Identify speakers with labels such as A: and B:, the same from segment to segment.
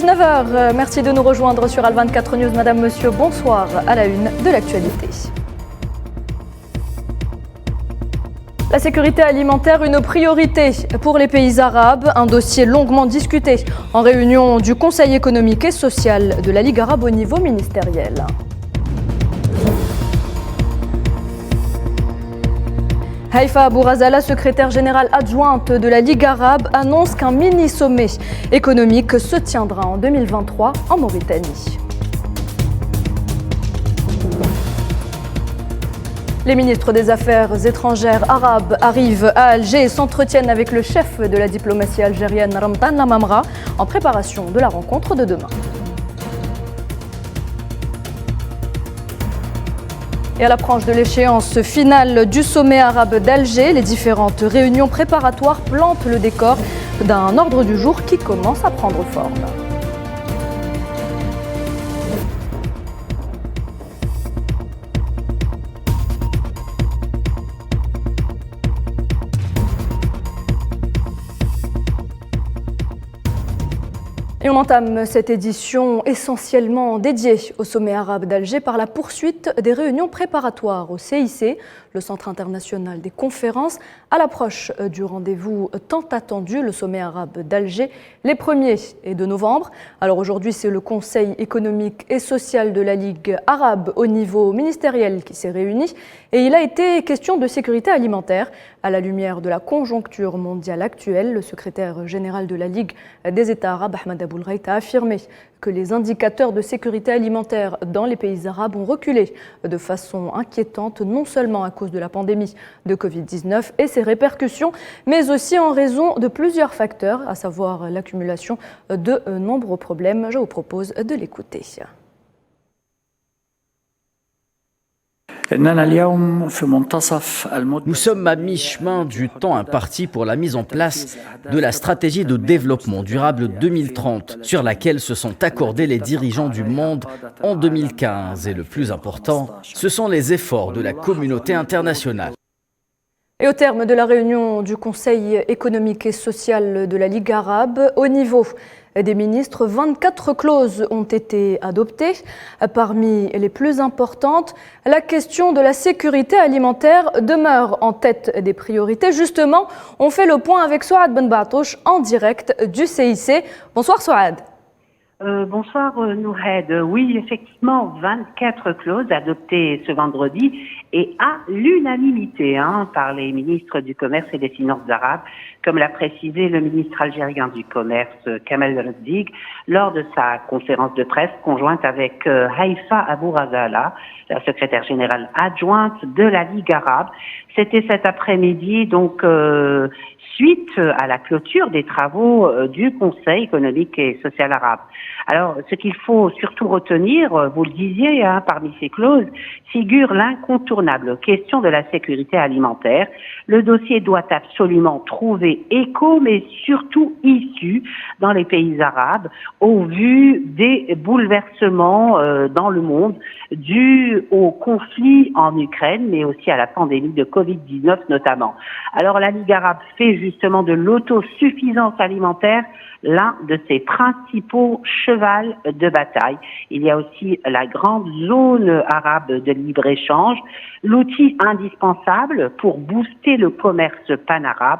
A: 19 h. Merci de nous rejoindre sur Al24 News. Madame, Monsieur, bonsoir à la une de l'actualité. La sécurité alimentaire, une priorité pour les pays arabes, un dossier longuement discuté en réunion du Conseil économique et social de la Ligue arabe au niveau ministériel. Haïfa Abou Razala, secrétaire générale adjointe de la Ligue arabe, annonce qu'un mini-sommet économique se tiendra en 2023 en Mauritanie. Les ministres des Affaires étrangères arabes arrivent à Alger et s'entretiennent avec le chef de la diplomatie algérienne, Ramdan Lamamra, en préparation de la rencontre de demain. Et à l'approche de l'échéance finale du sommet arabe d'Alger, les différentes réunions préparatoires plantent le décor d'un ordre du jour qui commence à prendre forme. Et on entame cette édition essentiellement dédiée au sommet arabe d'Alger par la poursuite des réunions préparatoires au CIC, le Centre international des conférences, à l'approche du rendez-vous tant attendu, le sommet arabe d'Alger, les 1er et 2 novembre. Alors aujourd'hui, c'est le Conseil économique et social de la Ligue arabe au niveau ministériel qui s'est réuni et il a été question de sécurité alimentaire. À la lumière de la conjoncture mondiale actuelle, le secrétaire général de la Ligue des États arabes, Ahmed Aboul Ghait, a affirmé que les indicateurs de sécurité alimentaire dans les pays arabes ont reculé de façon inquiétante, non seulement à cause de la pandémie de Covid-19 et ses répercussions, mais aussi en raison de plusieurs facteurs, à savoir l'accumulation de nombreux problèmes. Je vous propose de l'écouter.
B: Nous sommes à mi-chemin du temps imparti pour la mise en place de la stratégie de développement durable 2030, sur laquelle se sont accordés les dirigeants du monde en 2015. Et le plus important, ce sont les efforts de la communauté internationale.
A: Et au terme de la réunion du Conseil économique et social de la Ligue arabe, au niveau des ministres, 24 clauses ont été adoptées. Parmi les plus importantes, la question de la sécurité alimentaire demeure en tête des priorités. Justement, on fait le point avec Souad Ben Batouche en direct du CIC. Bonsoir Souad.
C: Bonsoir Nouhed. Oui, effectivement, 24 clauses adoptées ce vendredi et à l'unanimité par les ministres du Commerce et des Finances arabes, comme l'a précisé le ministre algérien du Commerce, Kamel Reddig, lors de sa conférence de presse conjointe avec Haïfa Abou Razala, la secrétaire générale adjointe de la Ligue arabe. C'était cet après-midi, donc suite à la clôture des travaux du Conseil économique et social arabe. Alors, ce qu'il faut surtout retenir, vous le disiez, parmi ces clauses, figure l'incontournable question de la sécurité alimentaire. Le dossier doit absolument trouver écho, mais surtout issue dans les pays arabes, au vu des bouleversements dans le monde dus au conflit en Ukraine, mais aussi à la pandémie de Covid-19 notamment. Alors, la Ligue arabe fait justement de l'autosuffisance alimentaire l'un de ses principaux chevals de bataille. Il y a aussi la grande zone arabe de libre-échange, l'outil indispensable pour booster le commerce pan-arabe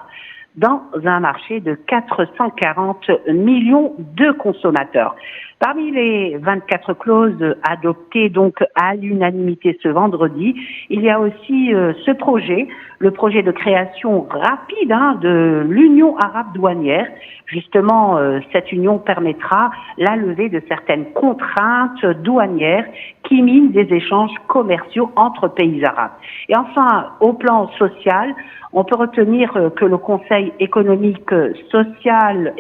C: dans un marché de 440 millions de consommateurs. Parmi les 24 clauses adoptées donc à l'unanimité ce vendredi, il y a aussi ce projet, le projet de création rapide de l'Union arabe douanière. Justement, cette union permettra la levée de certaines contraintes douanières qui minent des échanges commerciaux entre pays arabes. Et enfin, au plan social, on peut retenir que le Conseil économique et social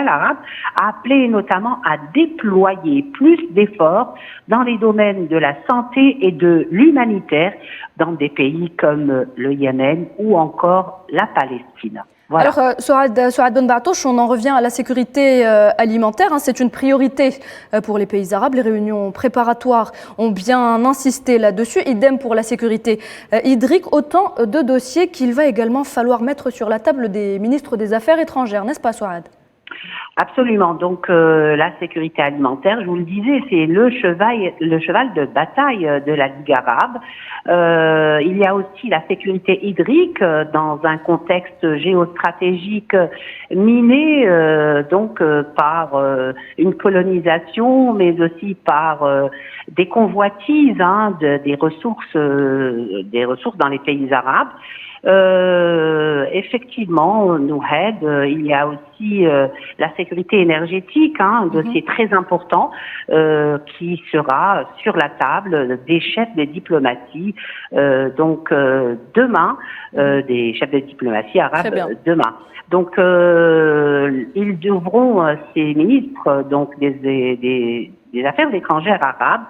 C: arabe a appelé notamment à déployer plus d'efforts dans les domaines de la santé et de l'humanitaire dans des pays comme le Yémen ou encore la Palestine. Voilà.
A: Alors, Souad Ben Batouche, on en revient à la sécurité alimentaire. C'est une priorité pour les pays arabes. Les réunions préparatoires ont bien insisté là-dessus. Idem pour la sécurité hydrique. Autant de dossiers qu'il va également falloir mettre sur la table des ministres des Affaires étrangères, n'est-ce pas, Souad ?
C: Absolument. Donc la sécurité alimentaire, je vous le disais, c'est le cheval de bataille de la Ligue arabe. Il y a aussi la sécurité hydrique dans un contexte géostratégique miné par une colonisation, mais aussi par des convoitises des ressources dans les pays arabes. Effectivement, Nouhed, il y a aussi la sécurité énergétique, un dossier très important qui sera sur la table des chefs de diplomatie. Demain, des chefs de diplomatie arabes demain. Donc, ils devront, ces ministres, donc des affaires étrangères arabes,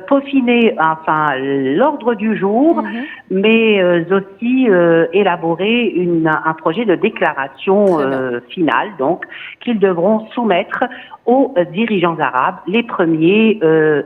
C: peaufiner l'ordre du jour, mais aussi élaborer un projet de déclaration finale, donc qu'ils devront soumettre aux dirigeants arabes les 1er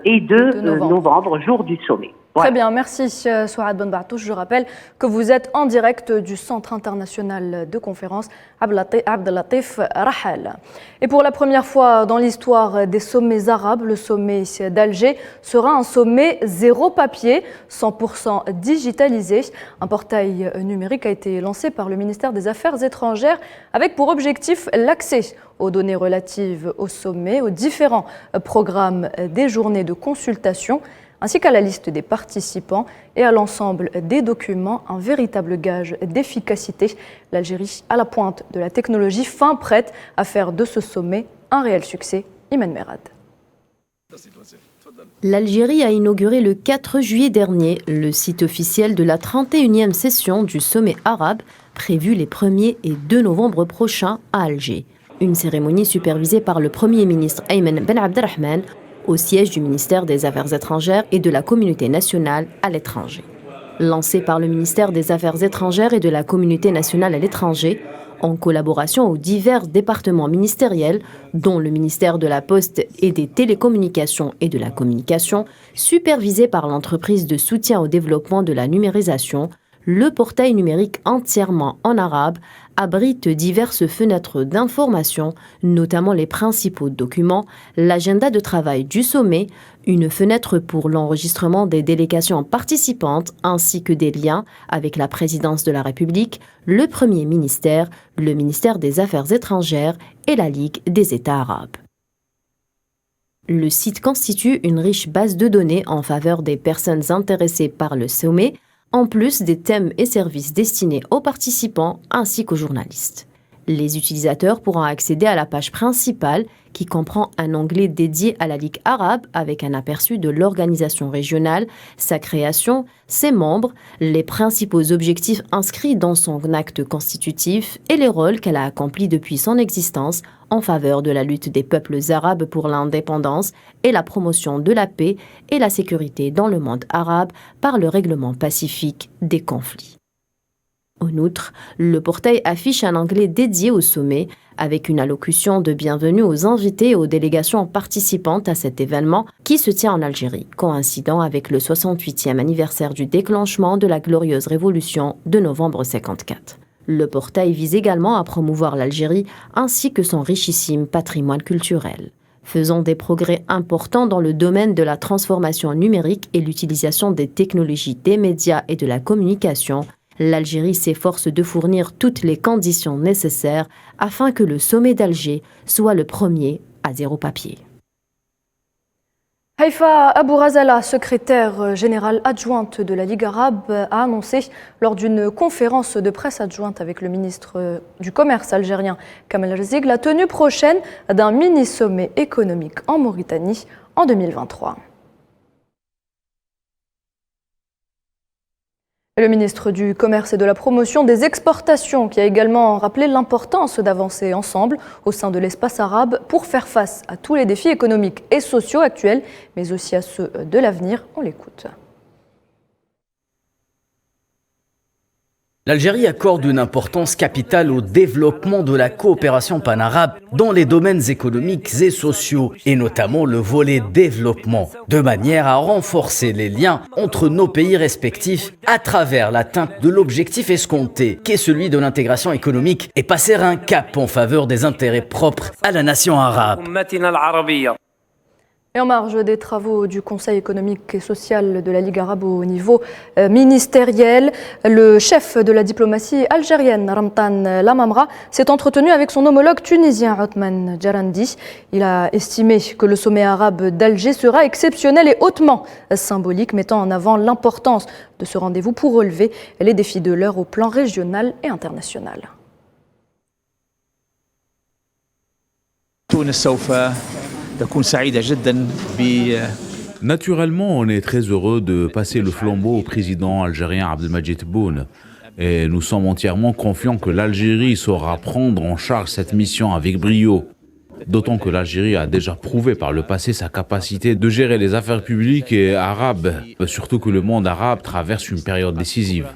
C: et 2 novembre, jour du sommet.
A: Très bien, merci Souad Benbartouche. Je rappelle que vous êtes en direct du Centre international de conférence Abdelatif Rahal. Et pour la première fois dans l'histoire des sommets arabes, le sommet d'Alger sera un sommet zéro papier, 100% digitalisé. Un portail numérique a été lancé par le ministère des Affaires étrangères avec pour objectif l'accès aux données relatives au sommet, aux différents programmes des journées de consultation, ainsi qu'à la liste des participants et à l'ensemble des documents, un véritable gage d'efficacité. L'Algérie à la pointe de la technologie, fin prête à faire de ce sommet un réel succès. Iman Merad.
D: L'Algérie a inauguré le 4 juillet dernier le site officiel de la 31e session du sommet arabe, prévue les 1er et 2 novembre prochains à Alger. Une cérémonie supervisée par le Premier ministre Ayman Ben Abdelrahman au siège du ministère des Affaires étrangères et de la communauté nationale à l'étranger. Lancé par le ministère des Affaires étrangères et de la communauté nationale à l'étranger, en collaboration aux divers départements ministériels, dont le ministère de la Poste et des Télécommunications et de la Communication, supervisé par l'entreprise de soutien au développement de la numérisation, le portail numérique entièrement en arabe abrite diverses fenêtres d'information, notamment les principaux documents, l'agenda de travail du sommet, une fenêtre pour l'enregistrement des délégations participantes ainsi que des liens avec la présidence de la République, le Premier ministère, le ministère des Affaires étrangères et la Ligue des États arabes. Le site constitue une riche base de données en faveur des personnes intéressées par le sommet, en plus des thèmes et services destinés aux participants ainsi qu'aux journalistes. Les utilisateurs pourront accéder à la page principale qui comprend un onglet dédié à la Ligue arabe avec un aperçu de l'organisation régionale, sa création, ses membres, les principaux objectifs inscrits dans son acte constitutif et les rôles qu'elle a accomplis depuis son existence en faveur de la lutte des peuples arabes pour l'indépendance et la promotion de la paix et la sécurité dans le monde arabe par le règlement pacifique des conflits. En outre, le portail affiche un onglet dédié au sommet avec une allocution de bienvenue aux invités et aux délégations participantes à cet événement qui se tient en Algérie, coïncidant avec le 68e anniversaire du déclenchement de la glorieuse révolution de novembre 54. Le portail vise également à promouvoir l'Algérie ainsi que son richissime patrimoine culturel. Faisant des progrès importants dans le domaine de la transformation numérique et l'utilisation des technologies des médias et de la communication, l'Algérie s'efforce de fournir toutes les conditions nécessaires afin que le sommet d'Alger soit le premier à zéro papier.
A: Haïfa Abourazala, secrétaire générale adjointe de la Ligue arabe, a annoncé lors d'une conférence de presse adjointe avec le ministre du Commerce algérien Kamel Rizig la tenue prochaine d'un mini-sommet économique en Mauritanie en 2023. Le ministre du Commerce et de la Promotion des Exportations qui a également rappelé l'importance d'avancer ensemble au sein de l'espace arabe pour faire face à tous les défis économiques et sociaux actuels, mais aussi à ceux de l'avenir. On l'écoute.
B: L'Algérie accorde une importance capitale au développement de la coopération panarabe dans les domaines économiques et sociaux, et notamment le volet développement, de manière à renforcer les liens entre nos pays respectifs à travers l'atteinte de l'objectif escompté, qui est celui de l'intégration économique, et passer un cap en faveur des intérêts propres à la nation arabe.
A: Et en marge des travaux du Conseil économique et social de la Ligue arabe au niveau ministériel, le chef de la diplomatie algérienne, Ramtan Lamamra, s'est entretenu avec son homologue tunisien, Othman Djarandi. Il a estimé que le sommet arabe d'Alger sera exceptionnel et hautement symbolique, mettant en avant l'importance de ce rendez-vous pour relever les défis de l'heure au plan régional et international.
E: Naturellement, on est très heureux de passer le flambeau au président algérien Abdelmadjid Tebboune. Et nous sommes entièrement confiants que l'Algérie saura prendre en charge cette mission avec brio. D'autant que l'Algérie a déjà prouvé par le passé sa capacité de gérer les affaires publiques et arabes, surtout que le monde arabe traverse une période décisive.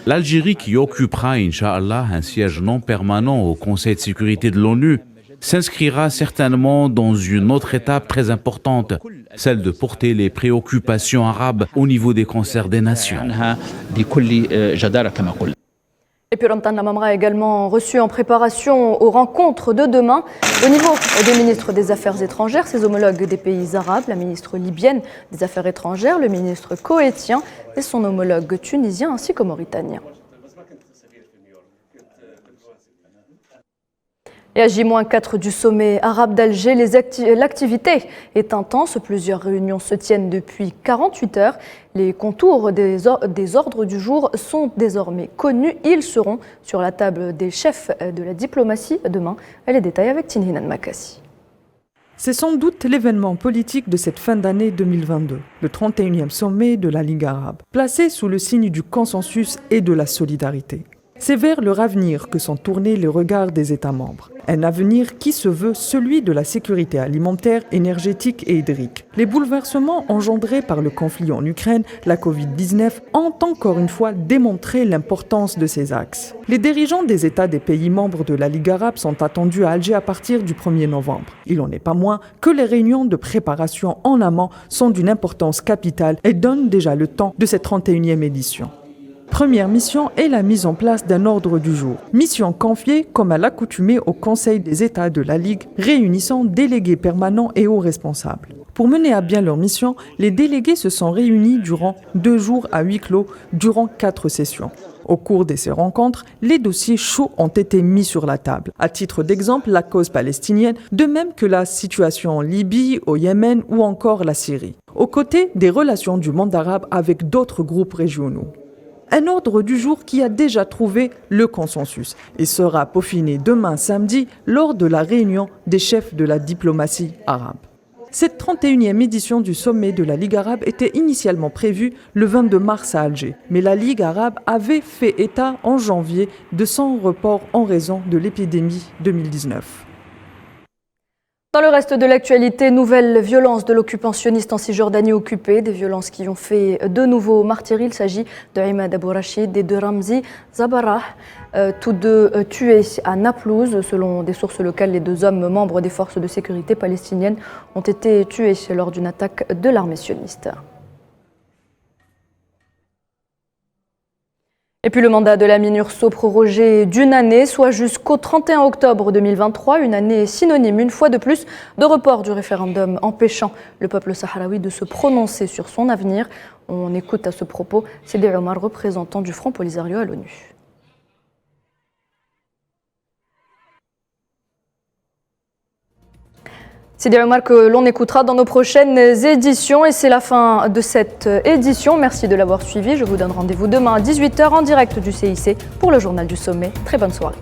E: L'Algérie qui occupera, Inch'Allah, un siège non permanent au Conseil de sécurité de l'ONU s'inscrira certainement dans une autre étape très importante, celle de porter les préoccupations arabes au niveau des concerts des nations.
A: Et puis Ramtan Lamamra a également reçu en préparation aux rencontres de demain, au niveau des ministres des Affaires étrangères, ses homologues des pays arabes, la ministre libyenne des Affaires étrangères, le ministre koweïtien et son homologue tunisien ainsi qu'au mauritanien. Et à J-4 du sommet arabe d'Alger, l'activité est intense. Plusieurs réunions se tiennent depuis 48 heures. Les contours des ordres du jour sont désormais connus. Ils seront sur la table des chefs de la diplomatie demain. Les détails avec Tinhinan Makassi.
F: C'est sans doute l'événement politique de cette fin d'année 2022, le 31e sommet de la Ligue arabe, placé sous le signe du consensus et de la solidarité. C'est vers leur avenir que sont tournés les regards des États membres. Un avenir qui se veut celui de la sécurité alimentaire, énergétique et hydrique. Les bouleversements engendrés par le conflit en Ukraine, la Covid-19, ont encore une fois démontré l'importance de ces axes. Les dirigeants des États des pays membres de la Ligue arabe sont attendus à Alger à partir du 1er novembre. Il n'en est pas moins que les réunions de préparation en amont sont d'une importance capitale et donnent déjà le temps de cette 31e édition. Première mission est la mise en place d'un ordre du jour. Mission confiée, comme à l'accoutumée, au Conseil des États de la Ligue, réunissant délégués permanents et hauts responsables. Pour mener à bien leur mission, les délégués se sont réunis durant 2 jours à huis clos, durant 4 sessions. Au cours de ces rencontres, les dossiers chauds ont été mis sur la table. À titre d'exemple, la cause palestinienne, de même que la situation en Libye, au Yémen ou encore la Syrie. Aux côtés des relations du monde arabe avec d'autres groupes régionaux. Un ordre du jour qui a déjà trouvé le consensus et sera peaufiné demain samedi lors de la réunion des chefs de la diplomatie arabe. Cette 31e édition du sommet de la Ligue arabe était initialement prévue le 22 mars à Alger, mais la Ligue arabe avait fait état en janvier de son report en raison de l'épidémie 2019.
A: Dans le reste de l'actualité, nouvelle violence de l'occupationniste en Cisjordanie occupée, des violences qui ont fait de nouveaux martyrs. Il s'agit de Imad Abou Rachid et de Ramzi Zabarah, tous deux tués à Naplouse. Selon des sources locales, les 2 hommes membres des forces de sécurité palestiniennes ont été tués lors d'une attaque de l'armée sioniste. Et puis le mandat de la MINURSO prorogé d'1 année, soit jusqu'au 31 octobre 2023, une année synonyme, une fois de plus, de report du référendum empêchant le peuple sahraoui de se prononcer sur son avenir. On écoute à ce propos Sidi Omar, représentant du Front Polisario à l'ONU. Sidi Omar que l'on écoutera dans nos prochaines éditions. Et c'est la fin de cette édition. Merci de l'avoir suivi. Je vous donne rendez-vous demain à 18h en direct du CIC pour le journal du sommet. Très bonne soirée.